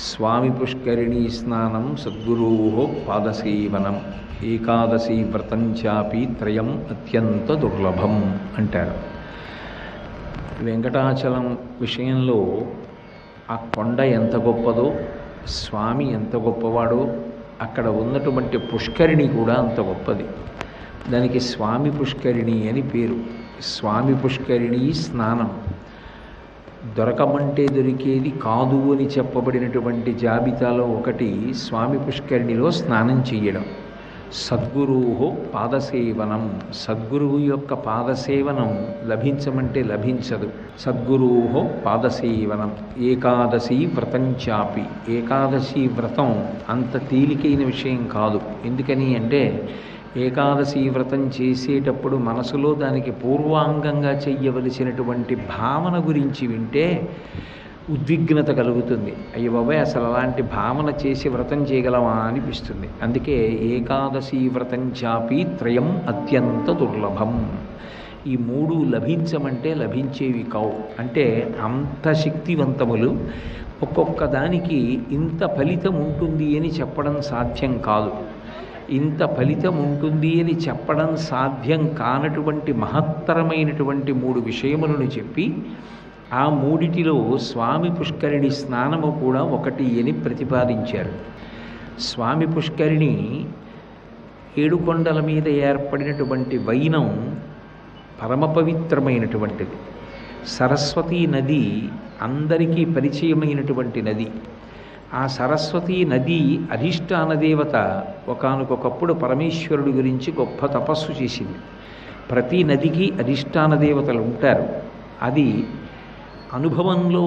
స్వామి పుష్కరిణీ స్నానం సద్గురో పాదసేవనం ఏకాదశి వ్రతం చాపి త్రయం అత్యంత దుర్లభం అంటారు. వెంకటాచలం విషయంలో ఆ కొండ ఎంత గొప్పదో, స్వామి ఎంత గొప్పవాడో, అక్కడ ఉన్నటువంటి పుష్కరిణి కూడా అంత గొప్పది. దానికి స్వామి పుష్కరిణి అని పేరు. స్వామి పుష్కరిణి స్నానం దొరకమంటే దొరికేది కాదు అని చెప్పబడినటువంటి జాబితాలో ఒకటి స్వామి పుష్కరిణిలో స్నానం చేయడం. సద్గురు పాదసేవనం, సద్గురువు యొక్క పాదసేవనం లభించమంటే లభించదు. సద్గురు పాదసేవనం. ఏకాదశి వ్రతం చాపి, ఏకాదశి వ్రతం అంత తేలికైన విషయం కాదు. ఎందుకని అంటే ఏకాదశి వ్రతం చేసేటప్పుడు మనసులో దానికి పూర్వాంగంగా చెయ్యవలసినటువంటి భావన గురించి వింటే ఉద్విగ్నత కలుగుతుంది. అయ్య బాబాయ్, అసలు అలాంటి భావన చేసి వ్రతం చేయగలమా అనిపిస్తుంది. అందుకే ఏకాదశి వ్రతం చాపి త్రయం అత్యంత దుర్లభం. ఈ మూడు లభించమంటే లభించేవి కావు. అంటే అంత శక్తివంతములు. ఒక్కొక్క దానికి ఇంత ఫలితం ఉంటుంది అని చెప్పడం సాధ్యం కాదు. ఇంత ఫలితం ఉంటుంది అని చెప్పడం సాధ్యం కానటువంటి మహత్తరమైనటువంటి మూడు విషయములను చెప్పి ఆ మూడిటిలో స్వామి పుష్కరిణి స్నానము కూడా ఒకటి అని ప్రతిపాదించారు. స్వామి పుష్కరిణి ఏడుకొండల మీద ఏర్పడినటువంటి వైనం పరమ పవిత్రమైనటువంటిది. సరస్వతీ నది అందరికీ పరిచయమైనటువంటి నది. ఆ సరస్వతీ నది అధిష్టాన దేవత ఒకానొకప్పుడు పరమేశ్వరుడి గురించి గొప్ప తపస్సు చేసింది. ప్రతి నదికి అధిష్టాన దేవతలు ఉంటారు. అది అనుభవంలో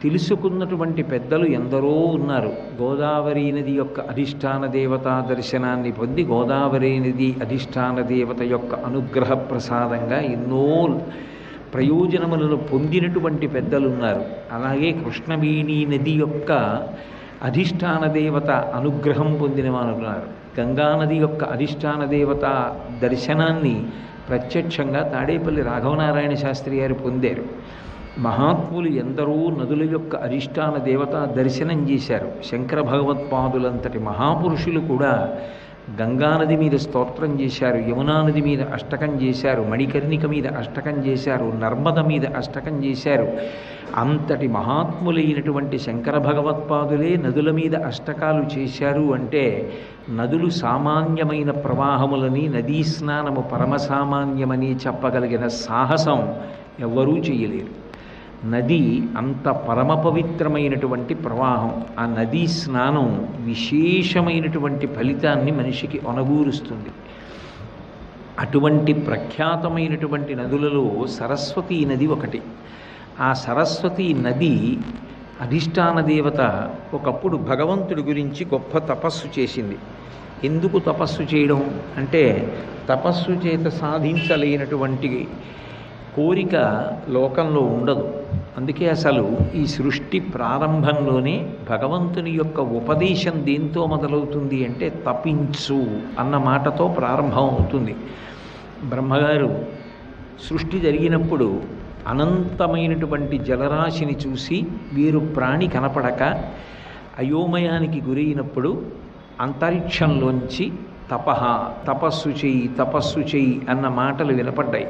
తెలుసుకున్నటువంటి పెద్దలు ఎందరో ఉన్నారు. గోదావరి నది యొక్క అధిష్టాన దేవతా దర్శనాన్ని పొంది గోదావరి నది అధిష్టాన దేవత యొక్క అనుగ్రహ ప్రసాదంగా ఎన్నో ప్రయోజనములను పొందినటువంటి పెద్దలున్నారు. అలాగే కృష్ణవేణి నది యొక్క అధిష్టాన దేవత అనుగ్రహం పొందిన వారు ఉన్నారు. గంగానది యొక్క అధిష్టాన దేవత దర్శనాన్ని ప్రత్యక్షంగా తాడేపల్లి రాఘవనారాయణ శాస్త్రి గారు పొందారు. మహాత్ములు ఎందరో నదుల యొక్క అధిష్టాన దేవత దర్శనం చేశారు. శంకర భగవత్పాదులంతటి మహాపురుషులు కూడా గంగానది మీద స్తోత్రం చేశారు, యమునా నది మీద అష్టకం చేశారు, మణికర్ణిక మీద అష్టకం చేశారు, నర్మద మీద అష్టకం చేశారు. అంతటి మహాత్ములైనటువంటి శంకర భగవత్పాదులే నదుల మీద అష్టకాలు చేశారు అంటే నదులు సామాన్యమైన ప్రవాహములని, నదీ స్నానము పరమసామాన్యమని చెప్పగలిగిన సాహసం ఎవ్వరూ చేయలేరు. నది అంత పరమ పవిత్రమైనటువంటి ప్రవాహం. ఆ నదీ స్నానం విశేషమైనటువంటి ఫలితాన్ని మనిషికి అనుగూరుస్తుంది. అటువంటి ప్రఖ్యాతమైనటువంటి నదులలో సరస్వతీ నది ఒకటి. ఆ సరస్వతీ నది అధిష్టాన దేవత ఒకప్పుడు భగవంతుడి గురించి గొప్ప తపస్సు చేసింది. ఎందుకు తపస్సు చేయడం అంటే తపస్సు చేత సాధించలేనటువంటి కోరిక లోకంలో ఉండదు. అందుకే అసలు ఈ సృష్టి ప్రారంభంలోనే భగవంతుని యొక్క ఉపదేశం దేంతో మొదలవుతుంది అంటే తపించు అన్న మాటతో ప్రారంభం అవుతుంది. బ్రహ్మగారు సృష్టి జరిగినప్పుడు అనంతమైనటువంటి జలరాశిని చూసి వీరు ప్రాణి కనపడక అయోమయానికి గురైనప్పుడు అంతరిక్షంలోంచి తపస్సు చెయ్యి అన్న మాటలు వినపడ్డాయి.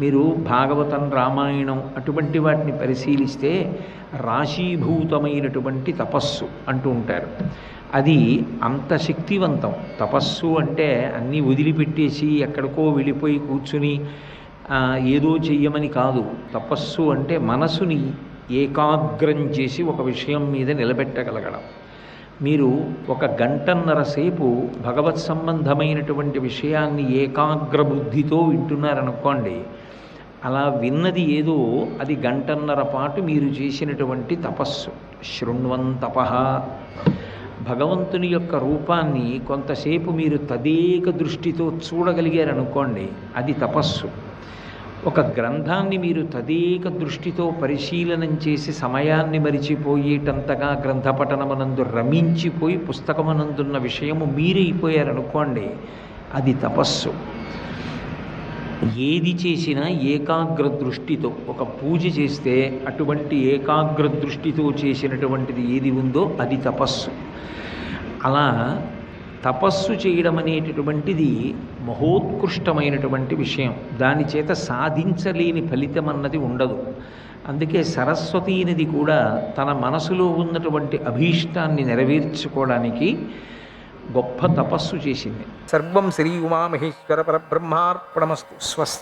మీరు భాగవతం, రామాయణం అటువంటి వాటిని పరిశీలిస్తే రాశీభూతమైనటువంటి తపస్సు అంటూ ఉంటారు. అది అంత శక్తివంతం. తపస్సు అంటే అన్నీ వదిలిపెట్టేసి ఎక్కడికో వెళ్ళిపోయి కూర్చుని ఏదో చెయ్యమని కాదు. తపస్సు అంటే మనసుని ఏకాగ్రం చేసి ఒక విషయం మీద నిలబెట్టగలగడం. మీరు ఒక గంటన్నర సేపు భగవత్ సంబంధమైనటువంటి విషయాన్ని ఏకాగ్ర బుద్ధితో వింటున్నారనుకోండి, అలా విన్నది ఏదో అది గంటన్నర పాటు మీరు చేసినటువంటి తపస్సు. శృణ్వంతపః. భగవంతుని యొక్క రూపాన్ని కొంతసేపు మీరు తదేక దృష్టితో చూడగలిగారనుకోండి, అది తపస్సు. ఒక గ్రంథాన్ని మీరు తదేక దృష్టితో పరిశీలనం చేసి సమయాన్ని మరిచిపోయేటంతగా గ్రంథపఠనమునందు రమించిపోయి పుస్తకమునందున్న విషయము మీరైపోయారనుకోండి, అది తపస్సు. ఏది చేసినా ఏకాగ్ర దృష్టితో, ఒక పూజ చేస్తే అటువంటి ఏకాగ్ర దృష్టితో చేసినటువంటిది ఏది ఉందో అది తపస్సు. అలా తపస్సు చేయడం అనేటటువంటిది మహోత్కృష్టమైనటువంటి విషయం. దాని చేత సాధించలేని ఫలితం అన్నది ఉండదు. అందుకే సరస్వతీ నది కూడా తన మనసులో ఉన్నటువంటి అభీష్టాన్ని నెరవేర్చుకోవడానికి గొప్ప తపస్సు చేసింది. సర్వం శ్రీ ఉమామహేశ్వర పరబ్రహ్మార్పణమస్తు. స్వస్తి.